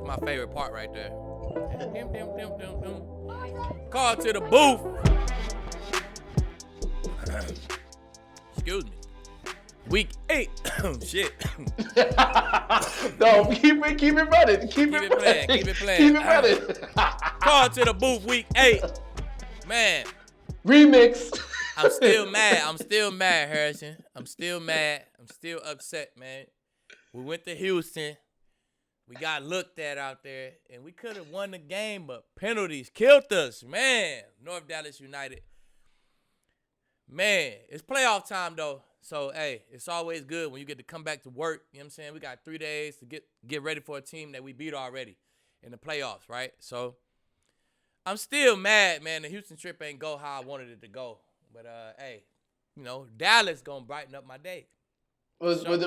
my favorite part right there. Call to the booth. Excuse me. Week 8. Shit. No, keep it running. Keep it playing. Keep it playing. Keep it running. Call to the booth week 8. Man. Remix. I'm still mad, Harrison. I'm still mad. I'm still upset, man. We went to Houston. We got looked at out there, and we could have won the game, but penalties killed us, man. North Dallas United. Man, it's playoff time, though. So, hey, it's always good when you get to come back to work. You know what I'm saying? We got 3 days to get ready for a team that we beat already in the playoffs, right? So, I'm still mad, man. The Houston trip ain't go how I wanted it to go. But, hey, you know, Dallas going to brighten up my day. Were there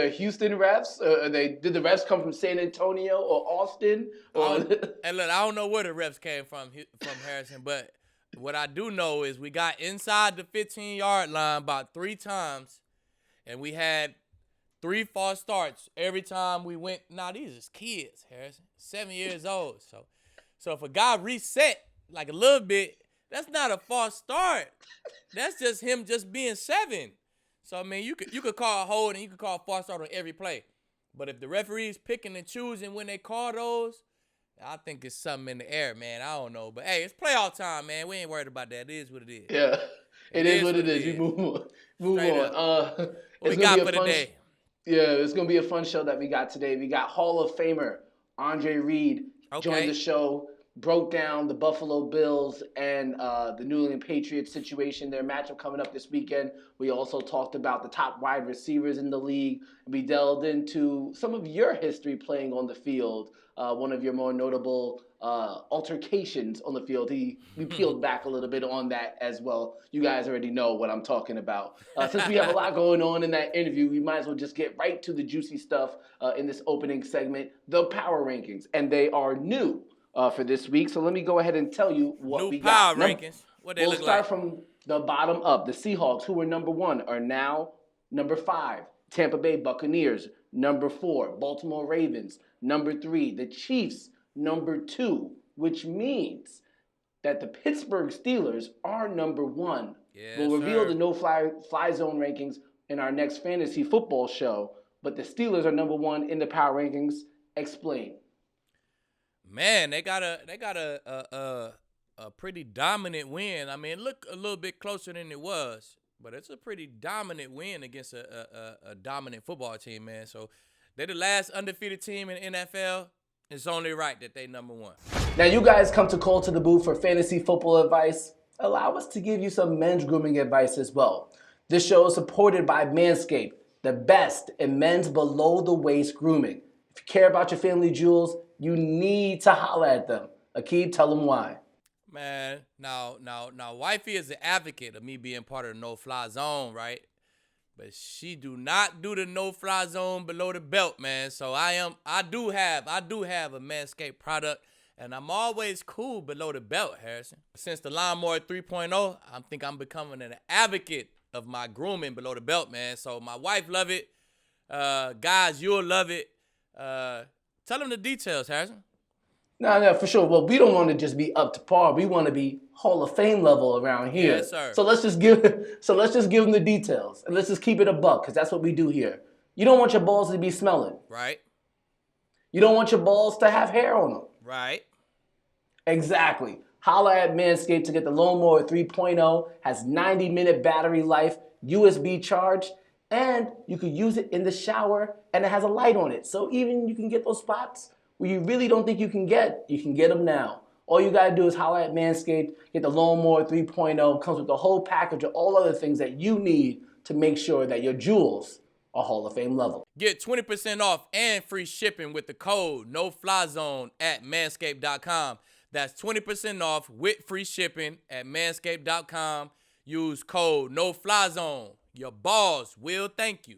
Houston refs? Did the refs come from San Antonio or Austin? And look, I don't know where the refs came from Harrison, but what I do know is we got inside the 15-yard line about 3 times, and we had 3 false starts every time we went. Now, these is kids, Harrison, 7 years old. So if a guy reset like a little bit, that's not a false start. That's just him just being 7. So, I mean, you could call a hold and you could call a false start on every play. But if the referee's picking and choosing when they call those, I think it's something in the air, man. I don't know. But, hey, it's playoff time, man. We ain't worried about that. It is what it is. Yeah, it is what it is. You move on. What we got for today? Yeah, it's going to be a fun show that we got today. We got Hall of Famer Andre Reed joined the show, broke down the Buffalo Bills and the New England Patriots situation, their matchup coming up this weekend. We also talked about the top wide receivers in the league. We delved into some of your history playing on the field, one of your more notable altercations on the field. We peeled back a little bit on that as well. You guys already know what I'm talking about. Since we have a lot going on in that interview, we might as well just get right to the juicy stuff in this opening segment, the power rankings. And they are new for this week. So let me go ahead and tell you what we got. New power rankings. What they look like? We'll start from the bottom up. The Seahawks, who were number 1, are now number 5. Tampa Bay Buccaneers, number 4. Baltimore Ravens, number 3. The Chiefs, number 2, which means that the Pittsburgh Steelers are number 1. Yes, we'll reveal the no-fly zone rankings in our next fantasy football show, but the Steelers are number 1 in the power rankings. Explain. Man, they got a pretty dominant win. I mean, it looked a little bit closer than it was, but it's a pretty dominant win against a dominant football team, man. So they're the last undefeated team in the NFL. It's only right that they number 1. Now, you guys come to Call to the Booth for fantasy football advice. Allow us to give you some men's grooming advice as well. This show is supported by MANSCAPED, the best in men's below-the-waist grooming. If you care about your family jewels, you need to holler at them. Aqib, tell them why. Man, now, wifey is the advocate of me being part of the no-fly zone, right? But she do not do the no-fly zone below the belt, man. So I do have a Manscaped product, and I'm always cool below the belt, Harrison. Since the Lawnmower 3.0, I think I'm becoming an advocate of my grooming below the belt, man. So my wife love it. Guys, you'll love it. Tell them the details, Harrison. No, for sure. Well, we don't want to just be up to par. We want to be Hall of Fame level around here. Yes, sir. So let's just give them the details, and let's just keep it a buck, because that's what we do here. You don't want your balls to be smelling. Right. You don't want your balls to have hair on them. Right. Exactly. Holla at Manscaped to get the Lawnmower 3.0. Has 90-minute battery life, USB charge, and you could use it in the shower, and it has a light on it. So even you can get those spots where you really don't think you can get them now. All you gotta do is holler at Manscaped, get the Lawnmower 3.0, comes with the whole package of all other things that you need to make sure that your jewels are Hall of Fame level. Get 20% off and free shipping with the code NOFLYZONE at manscaped.com. That's 20% off with free shipping at manscaped.com. Use code NOFLYZONE. Your balls will thank you.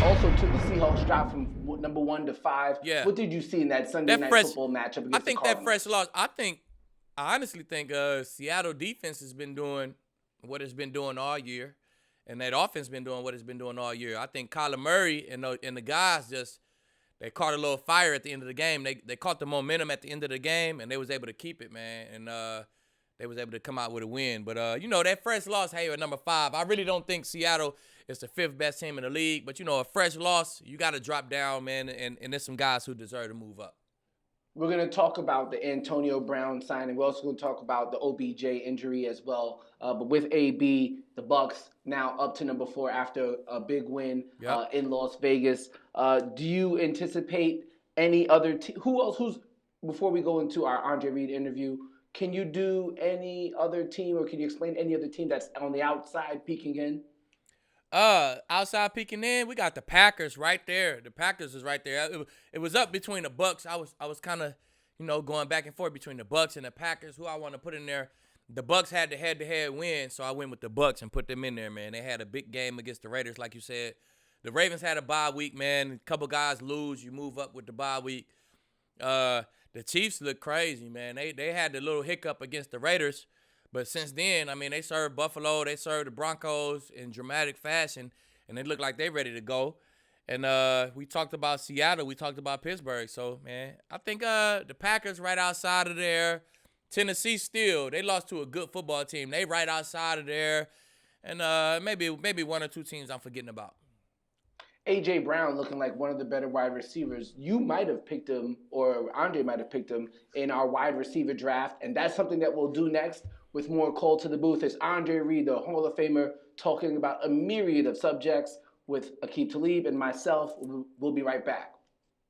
Also, too, the Seahawks dropped from number 1 to 5. Yeah. What did you see in that Sunday night football matchup against the Cardinals? I think that fresh loss. I honestly think Seattle defense has been doing what it's been doing all year, and that offense been doing what it's been doing all year. I think Kyler Murray and the guys they caught a little fire at the end of the game. They caught the momentum at the end of the game, and they was able to keep it, man. And they was able to come out with a win. But, you know, that fresh loss, hey, at number 5, I really don't think Seattle is the 5th best team in the league. But, you know, a fresh loss, you got to drop down, man, and there's some guys who deserve to move up. We're going to talk about the Antonio Brown signing. We're also going to talk about the OBJ injury as well. But with AB, the Bucks now up to number 4 after a big win in Las Vegas. Do you anticipate any other team? Before we go into our Andre Reed interview, can you do any other team, or can you explain any other team that's on the outside peeking in? Outside peeking in, we got the Packers right there. The Packers is right there. It was up between the Bucks. I was kind of, you know, going back and forth between the Bucks and the Packers. Who I want to put in there? The Bucks had the head-to-head win, so I went with the Bucks and put them in there, man. They had a big game against the Raiders, like you said. The Ravens had a bye week, man. A couple guys lose, you move up with the bye week. The Chiefs look crazy, man. They had the little hiccup against the Raiders. But since then, I mean, they served Buffalo, they served the Broncos in dramatic fashion, and they look like they're ready to go. And we talked about Seattle, we talked about Pittsburgh. So, man, I think the Packers right outside of there. Tennessee still, they lost to a good football team. They right outside of there. And maybe 1 or 2 teams I'm forgetting about. A.J. Brown looking like one of the better wide receivers. You might have picked him, or Andre might have picked him, in our wide receiver draft. And that's something that we'll do next with more Call to the Booth. It's Andre Reed, the Hall of Famer, talking about a myriad of subjects with Aqib Talib and myself. We'll be right back.